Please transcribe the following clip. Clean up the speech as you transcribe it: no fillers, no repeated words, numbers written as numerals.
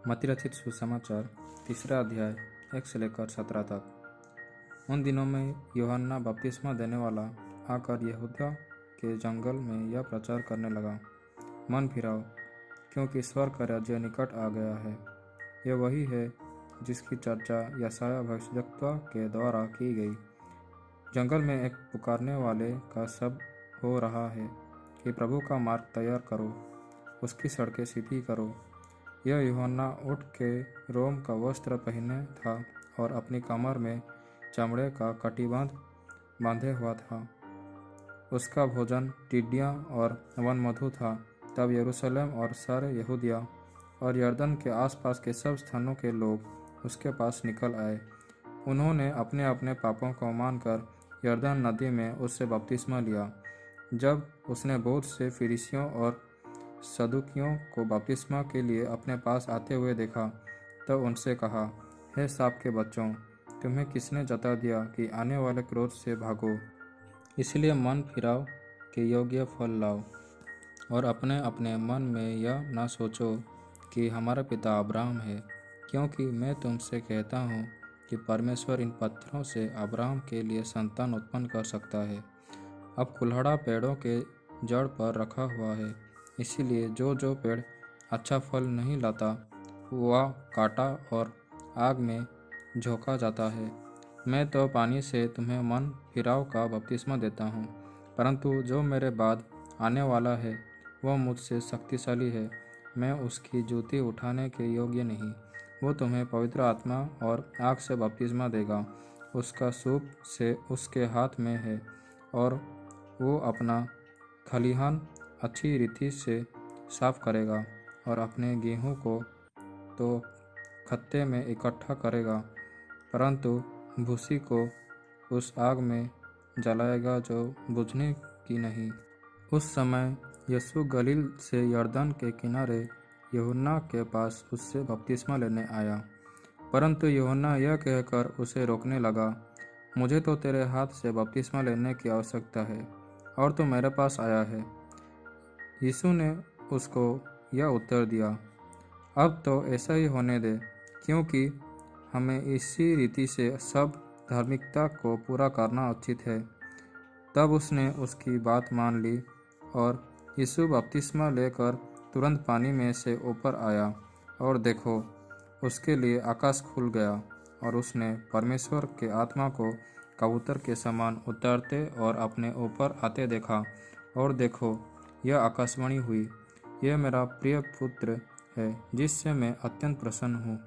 मत्ती रचित सुसमाचार 3 अध्याय 1 से लेकर 17 तक। उन दिनों में यूहन्ना बपतिस्मा देने वाला आकर यहूदा के जंगल में यह प्रचार करने लगा, मन फिराओ, क्योंकि स्वर्ग का राज्य निकट आ गया है। यह वही है जिसकी चर्चा यशायाह भविष्यद्वक्ता के द्वारा की गई। जंगल में एक पुकारने वाले का शब्द हो रहा है कि प्रभु का मार्ग तैयार करो, उसकी सड़कें सीधी करो। यह यूहन्ना ऊँट के रोम का वस्त्र पहने था और अपनी कमर में चमड़े का कटीबंध बांधे हुआ था। उसका भोजन टिड्डियाँ और वनमधु था। तब यरूशलेम और सारे यहूदिया और यरदन के आसपास के सब स्थानों के लोग उसके पास निकल आए। उन्होंने अपने अपने पापों को मानकर यरदन नदी में उससे बपतिस्मा लिया। जब उसने बहुत से फरीसियों और सदुकियों को बपतिस्मा के लिए अपने पास आते हुए देखा, तो उनसे कहा, हे साप के बच्चों, तुम्हें किसने जता दिया कि आने वाले क्रोध से भागो? इसलिए मन फिराओ कि योग्य फल लाओ, और अपने अपने मन में यह न सोचो कि हमारा पिता अब्राहम है, क्योंकि मैं तुमसे कहता हूँ कि परमेश्वर इन पत्थरों से अब्राहम के लिए संतान उत्पन्न कर सकता है। अब कुल्हड़ा पेड़ों के जड़ पर रखा हुआ है, इसीलिए जो पेड़ अच्छा फल नहीं लाता वह काटा और आग में झोंका जाता है। मैं तो पानी से तुम्हें मन फिराव का बपतिस्मा देता हूँ, परंतु जो मेरे बाद आने वाला है वह मुझसे शक्तिशाली है। मैं उसकी जूती उठाने के योग्य नहीं। वो तुम्हें पवित्र आत्मा और आग से बपतिस्मा देगा। उसका सूप से उसके हाथ में है, और वो अपना खलिहान अच्छी रीति से साफ करेगा और अपने गेहूं को तो खत्ते में इकट्ठा करेगा, परंतु भूसी को उस आग में जलाएगा जो बुझने की नहीं। उस समय यीशु गलील से यरदन के किनारे यूहन्ना के पास उससे बपतिस्मा लेने आया, परंतु यूहन्ना यह कहकर उसे रोकने लगा, मुझे तो तेरे हाथ से बपतिस्मा लेने की आवश्यकता है, और तू मेरे पास आया है। यीशु ने उसको यह उत्तर दिया, अब तो ऐसा ही होने दे, क्योंकि हमें इसी रीति से सब धार्मिकता को पूरा करना उचित है। तब उसने उसकी बात मान ली, और यीशु बपतिस्मा लेकर तुरंत पानी में से ऊपर आया, और देखो, उसके लिए आकाश खुल गया, और उसने परमेश्वर के आत्मा को कबूतर के समान उतरते और अपने ऊपर आते देखा। और देखो, यह आकाशवाणी हुई, यह मेरा प्रिय पुत्र है, जिससे मैं अत्यंत प्रसन्न हूँ।